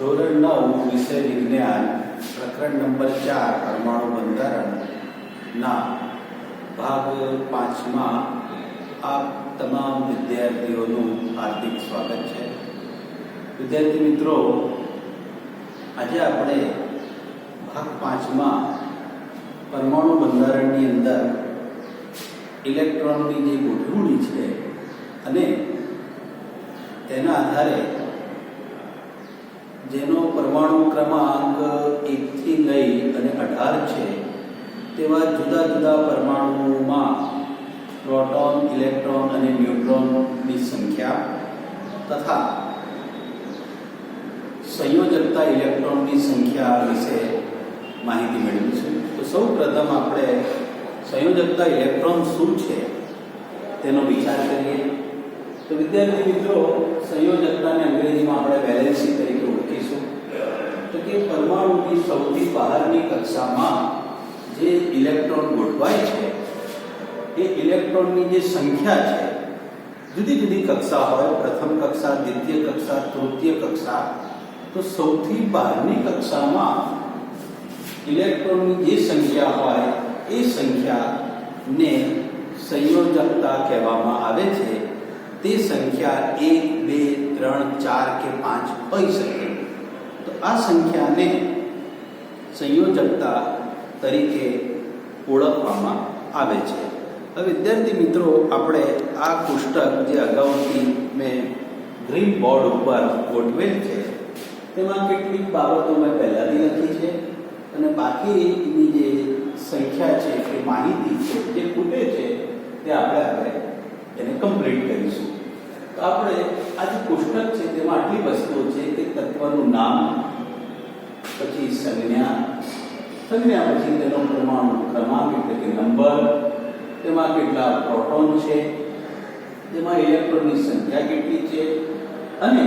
ધોરણ 9 વિષય વિજ્ઞાન પ્રકરણ નંબર 4 પરમાણુ બંધારણના ભાગ 5માં આપ તમામ વિદ્યાર્થીઓનું હાર્દિક સ્વાગત છે. વિદ્યાર્થી મિત્રો, આજે આપણે ભાગ 5માં પરમાણુ બંધારણની અંદર ઇલેક્ટ્રોનની જે ગોઠવણી છે અને તેના આધારે જેનો પરમાણુ ક્રમાંક 1 થી લઈ અને 18 છે તેવા જુદા જુદા પરમાણુઓમાં પ્રોટોન, ઇલેક્ટ્રોન અને ન્યુટ્રોનની સંખ્યા તથા સંયોજકતા ઇલેક્ટ્રોનની સંખ્યા વિશે માહિતી મેળવીશું. તો સૌ પ્રથમ આપણે સંયોજકતા ઇલેક્ટ્રોન શું છે તેનો વિચાર કરીએ. તો વિદ્યાર્થી મિત્રો, સંયોજકતાને અંગ્રેજીમાં આપણે વેલેન્સી તરીકે ઓળખીશું. તો કે પરમાણુની સૌથી બહારની કક્ષામાં જે ઇલેક્ટ્રોન ગોઠવાય છે એ ઇલેક્ટ્રોનની જે સંખ્યા છે, જુદી જુદી કક્ષા હોય, પ્રથમ કક્ષા, દ્વિતીય કક્ષા, તૃતીય કક્ષા, તો સૌથી બહારની કક્ષામાં ઇલેક્ટ્રોનની જે સંખ્યા હોય એ સંખ્યાને સંયોજકતા કહેવામાં આવે છે. તે સંખ્યા 1, 2, 3, 4 કે 5 હોઈ શકે. તો આ સંખ્યાને સંયોજકતા તરીકે ઓળખવામાં આવે છે. હવે વિદ્યાર્થી મિત્રો, આપણે આ પુસ્તક જે અગાઉથી મેં ગ્રીન બોર્ડ ઉપર ગોઠવેલ છે તેમાં કેટલીક બાબતો મેં પહેલાંથી લખી છે અને બાકીની જે સંખ્યા છે કે માહિતી છે જે ખૂટે છે તે આપણે એને કમ્પ્લીટ કરીશું. તો આપણે આ જે પુસ્તક છે તેમાં આટલી વસ્તુઓ છે કે તત્વનું નામ, પછી સંજ્ઞા પછી તેનો પરમાણુ ક્રમાંક એટલે કે નંબર, તેમાં કેટલા પ્રોટોન છે, તેમાં ઇલેક્ટ્રોનની સંખ્યા કેટલી છે અને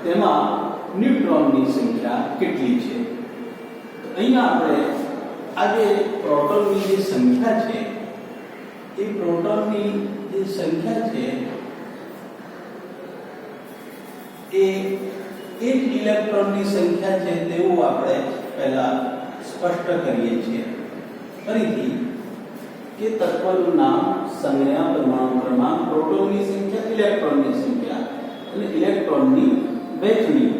તેમાં ન્યુટ્રોનની સંખ્યા કેટલી છે. તો અહીંયા આપણે આ જે પ્રોટોનની જે સંખ્યા છે એ પ્રોટોનની જે સંખ્યા છે એ એક ઇલેક્ટ્રોનની સંખ્યા છે તેવું આપણે પહેલા સ્પષ્ટ કરીએ છીએ. ફરીથી કે તત્વનું નામ, સંજ્ઞા, પરમાણુ ક્રમાંક, પ્રોટોનની સંખ્યા, ઇલેક્ટ્રોનની સંખ્યા અને ઇલેક્ટ્રોનની વહેંચણી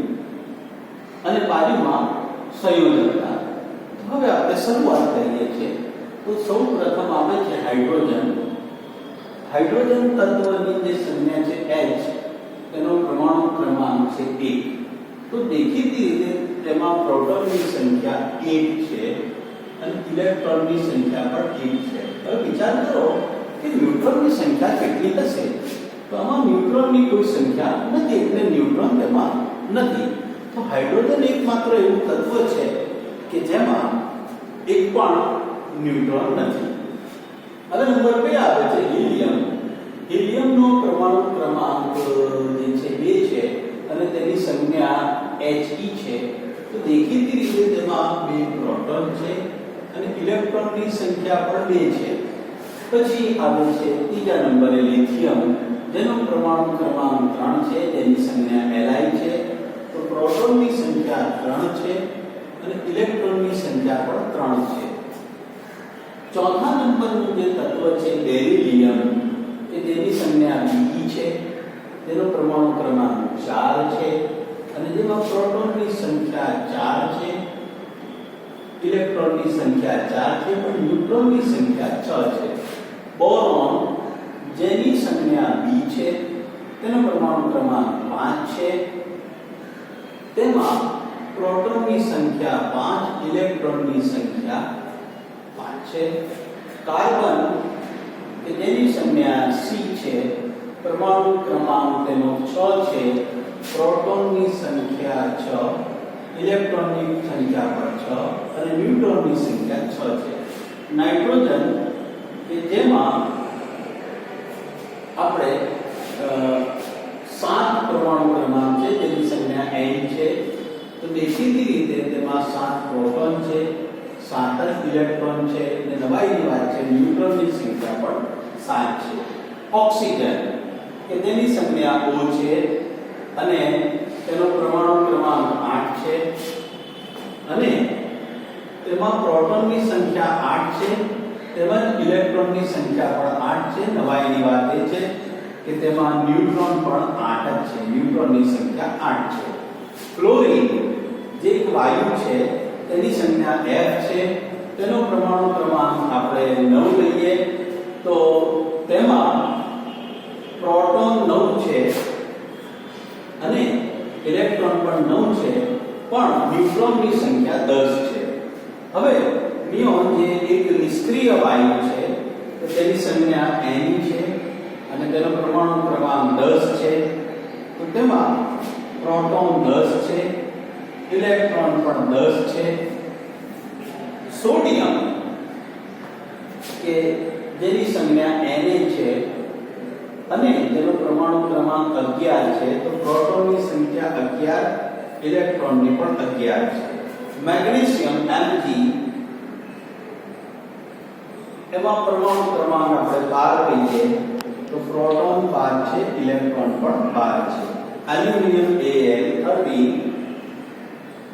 અને બાજુમાં સંયોજકતા. હવે આપણે શરૂઆત કરીએ છીએ. તો સૌ પ્રથમ આવે છે હાઇડ્રોજન. હાઇડ્રોજન તત્વની જે સંજ્ઞા છે H, તેનો પરમાણુ ક્રમાંક છે 1. તો દેખીતી રીતે તેમાં પ્રોટોનની સંખ્યા 1 છે અને ઇલેક્ટ્રોનની સંખ્યા પણ 1 છે. હવે વિચાર કરો કે ન્યુટ્રોનની સંખ્યા કેટલી હશે? તો આમાં ન્યુટ્રોનની કોઈ સંખ્યા નથી, એટલે ન્યુટ્રોન તેમાં નથી. તો હાઇડ્રોજન એકમાત્ર એવું તત્વ છે કે જેમાં એક પણ ન્યુટ્રોન નથી. હવે નંબર 2 આવે છે હિલિયમ. હિલિયમનો પરમાણુ ક્રમાંક જે છે 2 છે અને તેની સંજ્ઞા He છે. તો દેખીતી રીતે તેમાં 2 પ્રોટોન છે અને ઇલેક્ટ્રોનની સંખ્યા પણ 2 છે. પછી આવે છે ત્રીજા નંબરે લિથિયમ, જેનો પરમાણુ ક્રમાંક 3 છે, તેની સંજ્ઞા Li છે. તો પ્રોટોનની સંખ્યા 3 છે અને ઇલેક્ટ્રોનની સંખ્યા પણ 3 છે. ચોથા નંબરનું જે તત્વ છે બેરિલિયમ, કે તેની સંજ્ઞા Be છે, તેનો પરમાણુ ક્રમાંક 4 છે અને જેમાં પ્રોટોનની સંખ્યા 4 છે, ઇલેક્ટ્રોનની સંખ્યા 4 છે પણ ન્યુટ્રોનની સંખ્યા 6 છે. બોરોન, જેની સંજ્ઞા B છે, તેનો પરમાણુ ક્રમાંક 5 છે, તેમાં પ્રોટોનની સંખ્યા 5, ઇલેક્ટ્રોનની સંખ્યા 5 છે. કાર્બન, કે જેની સંજ્ઞા C છે, પરમાણુ ક્રમાંક તેનો 6 છે, પ્રોટોનની સંખ્યા 6, ઇલેક્ટ્રોનની સંખ્યા પણ 6 અને ન્યુટ્રોનની સંખ્યા 6 છે. નાઇટ્રોજન, કે જેમાં આપણે 7 પરમાણુ ક્રમાંક છે, તેની સંજ્ઞા N છે. તો દેખીતી રીતે તેમાં 7 પ્રોટોન છે, 7 જ ઇલેક્ટ્રોન છે અને નવાઈની વાત છે ન્યુટ્રોનની સંખ્યા પણ 7 છે. ઓક્સિજન, કે તેની સંજ્ઞા O છે અને તેનો પરમાણુ ક્રમાંક 8 છે અને તેમાં પ્રોટોનની સંખ્યા 8 છે તેમજ ઇલેક્ટ્રોનની સંખ્યા પણ 8 છે. નવાઈની વાત એ છે કે તેમાં ન્યુટ્રોન પણ 8 જ છે. ન્યુટ્રોનની સંખ્યા 8 છે. ક્લોરીન જે એક વાયુ છે તેની સંખ્યા F છે. તેનો પરમાણુ ક્રમાંક આપણે 9 લઈએ તો તેમાં પ્રોટોન 9 છે અને ઇલેક્ટ્રોન પણ 9 છે પણ ન્યુટ્રોનની સંખ્યા 10 છે. હવે નિયોન જે એક નિષ્ક્રિય વાયુ છે તો તેની સંખ્યા Na છે અને તેનો પરમાણુ ક્રમાંક 10 છે. તો તેમાં પ્રોટોન 10 છે, ઇલેક્ટ્રોન પણ 10 છે. સોડિયમ કે જેની સંખ્યા Na છે અને તેનો પરમાણુ ક્રમાંક 11 છે તો પ્રોટોનની સંખ્યા 11, ઇલેક્ટ્રોનની પણ 11 છે. મેગ્નેશિયમ Mg એમાં પરમાણુ ક્રમાંક આપણે 12 કહીએ તો પ્રોટોન 12 છે, ઇલેક્ટ્રોન પણ 12 છે. Aluminium Al 13.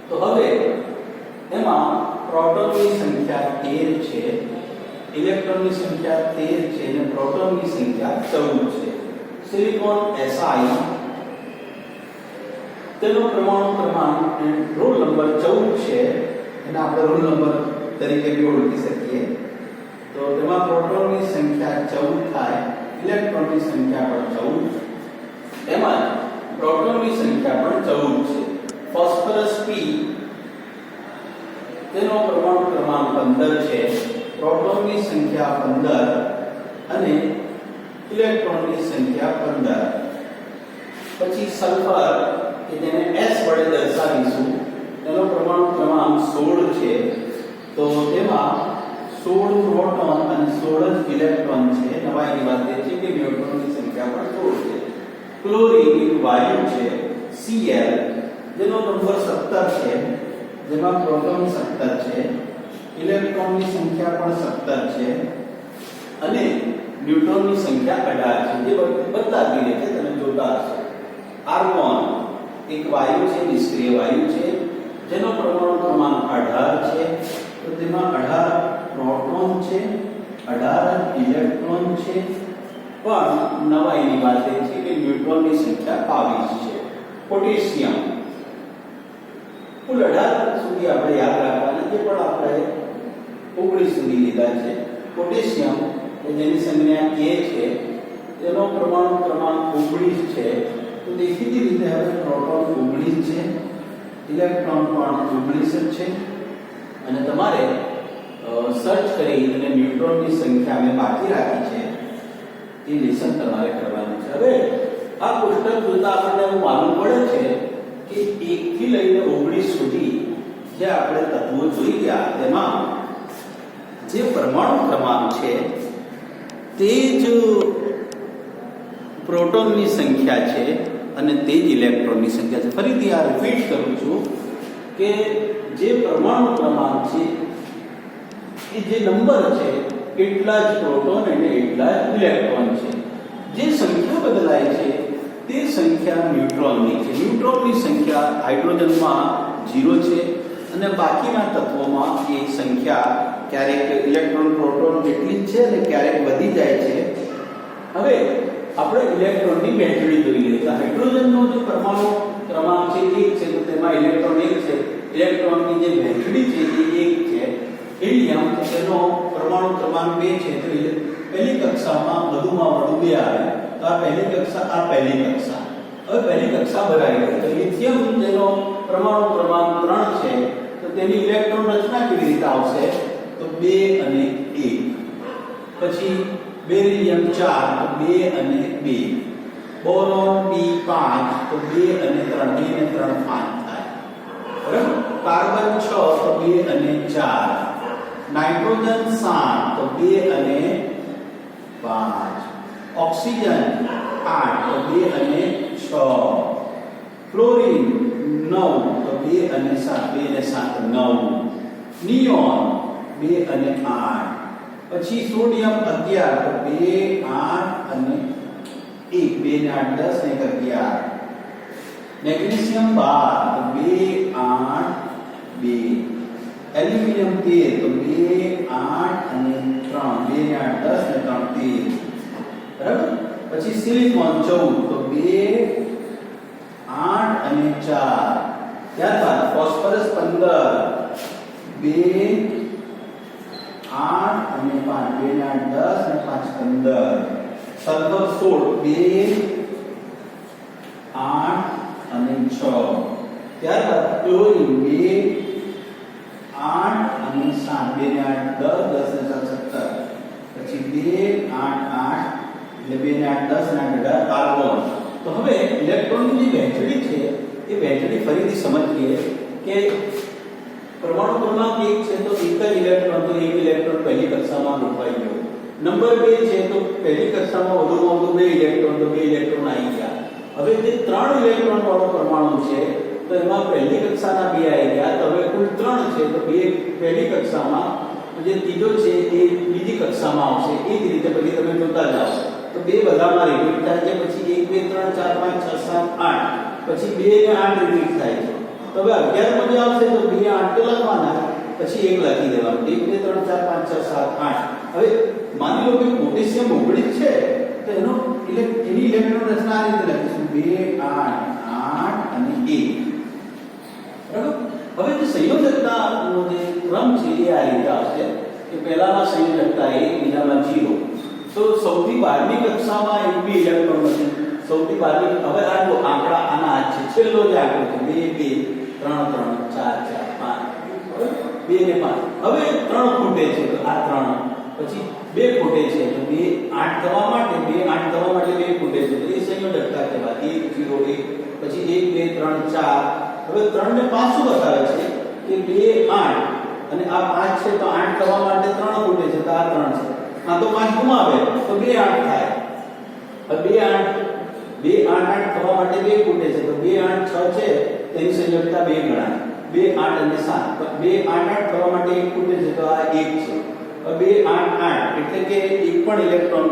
તો હવે એમાં પ્રોટોનની સંખ્યા 13 છે, ઇલેક્ટ્રોનની સંખ્યા 13 છે અને પ્રોટોનની સંખ્યા 14 છે. સિલિકોન Si તેનો પરમાણુ ક્રમાંક રોલ નંબર 14 છે અને આપણે રોલ નંબર તરીકે બી ઓળખી શકીએ. તો તેમાં પ્રોટોનની સંખ્યા 14 થાય, ઇલેક્ટ્રોનની સંખ્યા પણ 14, તેમાં પ્રોટોનની સંખ્યા પણ 14 છે. ફોસ્ફરસ P તેનો પરમાણુ ક્રમાંક 15 છે, પ્રોટોનની સંખ્યા 15 અને ઇલેક્ટ્રોનની સંખ્યા 15. પછી સલ્ફર કે જેને S વડે દર્શાવીશું તેનો પરમાણુ ક્રમાંક 16 છે. તો તેમાં 16 પ્રોટોન અને 16 જ ઇલેક્ટ્રોન છે. નવાઈની વાત એ છે કે ન્યુટ્રોનની સંખ્યા પણ 16 છે. ક્લોરીન એક વાયુ છે Cl જેનો નંબર 17 છે, જેમાં પ્રોટોન 17 છે, ઇલેક્ટ્રોનની સંખ્યા પણ 17 છે અને ન્યુટ્રોનની સંખ્યા 18 છે. જે બદલાતી રહે છે, તમે જોતા હશો. આર્ગોન એક વાયુ છે, નિષ્ક્રિય વાયુ છે, જેનો પરમાણુ ક્રમાંક 18 છે. તો તેમાં 18 પ્રોટોન છે, 18 ઇલેક્ટ્રોન છે પણ નવાઈની વાત એ છે કે ન્યુટ્રોનની સંખ્યા 22 છે. પોટેશિયમ કુલ 18 સુધી આપણે યાદ રાખવાના છે પણ આપણે 19 સુધી લીધા છે. પોટેશિયમ કે જેની સંખ્યા A છે તેનો પરમાણુ ક્રમાંક 19 છે. તો દેખીતી રીતે હવે પ્રોટોન 19 છે, ઇલેક્ટ્રોન પણ 19 છે અને તમારે સર્ચ કરી અને ન્યુટ્રોનની સંખ્યા મેં બાકી રાખી છે એ લેસન તમારે કરવાનું છે. હવે આ પુસ્તક જોતા આપણને એવું માલુમ પડે છે કે 1 થી લઈને 19 સુધી જે આપણે તત્વો જોઈ ગયા તેમાં જે પરમાણુ ક્રમાંક છે તે જ પ્રોટોનની સંખ્યા છે અને તે જ ઇલેક્ટ્રોનની સંખ્યા છે. ફરીથી આ રિપીટ કરું છું કે જે પરમાણુ ક્રમાંક છે એ જે નંબર છે એટલા જ પ્રોટોન અને એટલા જ ઇલેક્ટ્રોન છે. જે સંખ્યા બદલાય છે તે સંખ્યા ન્યુટ્રોનની છે. ન્યુટ્રોનની સંખ્યા હાઇડ્રોજનમાં 0 છે અને બાકીના તત્વોમાં એ સંખ્યા ક્યારેક ઇલેક્ટ્રોન પ્રોટોન એટલી જ છે અને ક્યારેક વધી જાય છે. હવે આપણે ઇલેક્ટ્રોનની વહેંચણી જોઈ લઈએ. તો હાઇડ્રોજનનો જે પરમાણુ ક્રમાંક છે 1 છે તો તેમાં ઇલેક્ટ્રોન 1 છે. ઇલેક્ટ્રોનની જે વહેંચણી છે એ 1 છે. હિલિયમ તેનો પરમાણુ ક્રમાંક 2 છે. તો પહેલી કક્ષામાં વધુમાં વધુ 2 આવે. તો આ પહેલી કક્ષા, આ પહેલી કક્ષા. હવે પહેલી કક્ષા ભરાઈ ગઈ. તો લિથિયમ જેનો પરમાણુ ક્રમાંક 3 છે તો તેની ઇલેક્ટ્રોન રચના કેવી રીતે આવશે? તો 2 અને 1. પછી બેરિલિયમ 4 તો 2 અને 2. બોરોન P5 તો 2 અને 3, 2 અને 3 5 થાય. બરાબર? કાર્બન 6 તો 2 અને 4. નાઇટ્રોજન 7 તો 2 અને 5. ઓક્સિજન 8 તો 2 અને 6. ફ્લોરિન 9 તો 2 અને 7, 2 અને 7 9. નિયોન 2 અને 8. પછી સોડિયમ 11 તો 2 8 અને 1, 2 ને 8 10 ને 11. મેગ્નેશિયમ 12 તો 2 8 2, એલ્યુમિનિયમ 13 તો 2 8 અને 3, 2 ને 8 10 ને 3 13, બરાબર. પછી સિલિકોન 14 તો 2 8 અને 4, ત્યારબાદ ફોસ્ફરસ 15 2 8 અને 5, 2 ને 8 10 અને 5 15, સલ્ફર 16 2 8 અને 6, ત્યારબાદ ક્લોરીન 2 8 અને 7, 2 ને 8 10 10 ને 7 17, પછી 2 8 8 એટલે 2 ને 8 10 ને 8 18 કાર્બન. તો હવે ઇલેક્ટ્રોનની જે વહેંચણી છે એ વહેંચણી ફરીથી સમજીએ કે પરમાણુ ક્રમાંક 1 છે તો એક જ ઇલેક્ટ્રોન, તો એક ઇલેક્ટ્રોન પહેલી કક્ષામાં ગોઠવાઈ ગયો. નંબર 2 છે તો પહેલી કક્ષામાં વધુમાં વધુ 2 ઇલેક્ટ્રોન, તો 2 ઇલેક્ટ્રોન આવી ગયા. હવે જે 3 ઇલેક્ટ્રોન વાળો પરમાણુ છે તો એમાં પહેલી કક્ષાના 2 આવી ગયા, તો હવે કુલ 3 છે તો 2 પહેલી કક્ષામાં, જે ત્રીજો છે એ બીજી કક્ષામાં આવશે. એ જ રીતે પછી તમે જોતા જાઓ તો 2 બધામાં રિપીટ થાય છે, પછી 1 2 3 4 5 6 7 8, પછી 2 ને 8 રિપીટ થાય છે. તો હવે 11 માં જે આવશે તો 2 8 તો લખવાના, પછી 1 લખી દેવાનું. 1 2 3 4 5 6 7 8. હવે માની લો કે પોટેશિયમ 19 છે તો એની ઇલેક્ટ્રોન રચના આ રીતે લખીશું 2 8 8 અને 1, બરાબર. હવે જે સંયોજકતાનો જે ક્રમ છે એ આ રીતે આવશે કે પહેલામાં સંયોજકતા 1, બીજામાં 0. તો સૌથી 12મી કક્ષામાં એક બી ઇલેક્ટ્રોન નથી. સૌથી 12મી, હવે આ જો આંકડા આના આ છે, છેલ્લો જે આંકડો છે 2 2 3 3 4 4 5, બરાબર. 2 ને 5. હવે 3 ખૂટે છે તો આ 3, પછી 2 ખૂટે છે તો 2 8 થવા માટે 2 ખૂટે છે તો એ સંયોજકતા કહેવાય 1 0 1, પછી 1 2 3 4. હવે 3 ને 5 શું બતાવે છે કે 2 8 અને આ 5 છે તો 8 થવા માટે 3 ખૂટે છે તો આ 3 છે. આ તો 5 ગુમાવે તો 2 8 થાય. હવે 2 8 થવા માટે 2 ખૂટે છે તો 2 8 6 છે તેની સંયોજકતા 2 ગણાય. 2 8 અને 7, 2 8 8 થવા માટે 1 ખૂટે છે તો આ 1 છે. હવે 2 8 8 એટલે કે એક પણ ઇલેક્ટ્રોન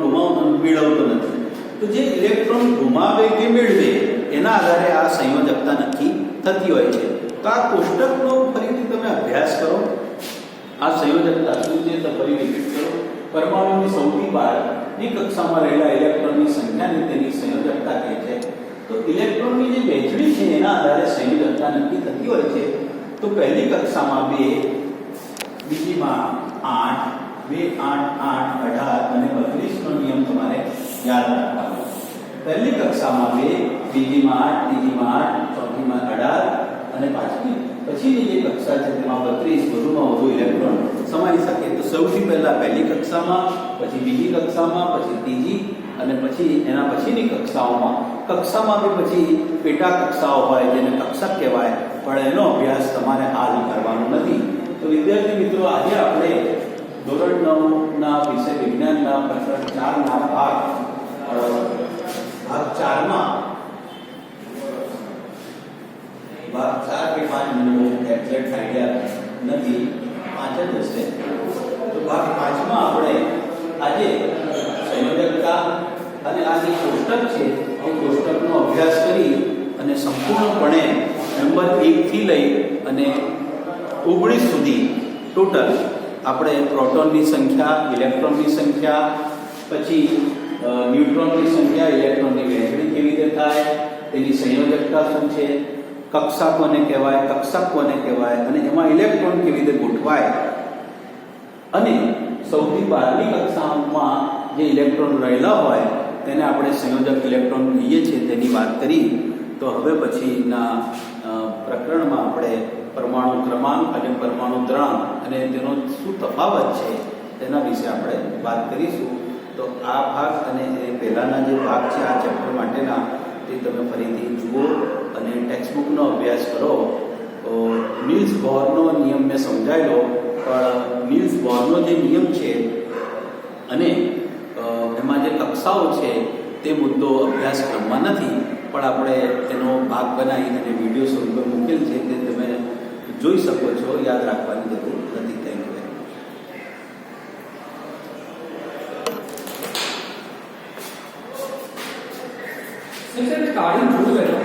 મેળવતો નથી. તો જે ઇલેક્ટ્રોન ગુમાવે કે મેળવે એના આધારે આ સંયોજકતા નક્કી થતી હોય છે. તો આ કોષ્ટકનો ફરીથી તમે અભ્યાસ કરો, આ સંયોજકતા શું છે તો ફરી રિપીટ કરો. પરમાણુની સૌથી બહારની કક્ષામાં રહેલા ઇલેક્ટ્રોનની સંખ્યાને તેની સંયોજકતા કહે છે. તો ઇલેક્ટ્રોનની જે વહેંચણી છે એના આધારે સંયોજકતા નક્કી થતી હોય છે. તો પહેલી કક્ષામાં 2, બીજીમાં 8, 2 8 8 18 અને 32 નો નિયમ તમારે યાદ રાખવાનો. પહેલી કક્ષામાં 2, બીજીમાં 8, ત્રીજીમાં 8, ચોથીમાં 18 અને પછીની જે કક્ષા છે તેમાં 32 વધુમાં વધુ ઇલેક્ટ્રોન સમાઈ શકે. તો સૌથી પહેલા પહેલી કક્ષામાં, પછી બીજી કક્ષામાં, પછી ત્રીજી અને પછી એના પછીની કક્ષામાં બી પછી પેટા કક્ષાઓ હોય જેને કક્ષક કહેવાય, પણ એનો અભ્યાસ તમારે હાલ કરવાનો નથી. તો વિદ્યાર્થી મિત્રો, આજે આપણે ધોરણ 9 ના વિષય વિજ્ઞાનના પ્રકરણ 4 ના ભાગ 4 માં ભાગ 4 કે 5 મને એક્ઝેક્ટ આઈડિયા નથી, 5 જ હશે. તો ભાગ 5 માં આપણે આજે સંયોજકતા અને આ જે કોષ્ટક છે એ કોષ્ટકનો અભ્યાસ કરી અને સંપૂર્ણપણે નંબર 1 થી લઈ અને 19 સુધી ટોટલ આપણે પ્રોટોનની સંખ્યા, ઇલેક્ટ્રોનની સંખ્યા, પછી ન્યુટ્રોનની સંખ્યા, ઇલેક્ટ્રોનની વહેંચણી કેવી રીતે થાય, તેની સંયોજકતા શું છે, કક્ષા કોને કહેવાય, કક્ષક કોને કહેવાય અને એમાં ઇલેક્ટ્રોન કેવી રીતે ગોઠવાય, અને સૌથી બહારની કક્ષામાં જે ઇલેક્ટ્રોન રહેલા હોય તેને આપણે સંયોજક ઇલેક્ટ્રોન કહીએ છીએ તેની વાત કરી. તો હવે પછીના પ્રકરણમાં આપણે પરમાણુ ક્રમાંક અને પરમાણુ દ્રવ્યાંક અને તેનો શું તફાવત છે તેના વિશે આપણે વાત કરીશું. તો આ ભાગ અને પહેલાના જે ભાગ છે આ ચેપ્ટર માટેના તે તમે ફરીથી જુઓ અને ટેક્સ્ટબુકનો અભ્યાસ કરો. તો નીલ્સ બોરનો નિયમ મેં સમજાયેલો, પણ નીલ્સ બોરનો જે નિયમ છે અને એમાં જે કક્ષાઓ છે તે મુદ્દો અભ્યાસક્રમમાં નથી, પણ આપણે તેનો ભાગ બનાવી અને વિડીયો સ્વરૂપે મૂકેલ છે તે તમે જોઈ શકો છો. યાદ રાખવાની જરૂર નથી. Thank you. શિક્ષક કાર્ડ જોયું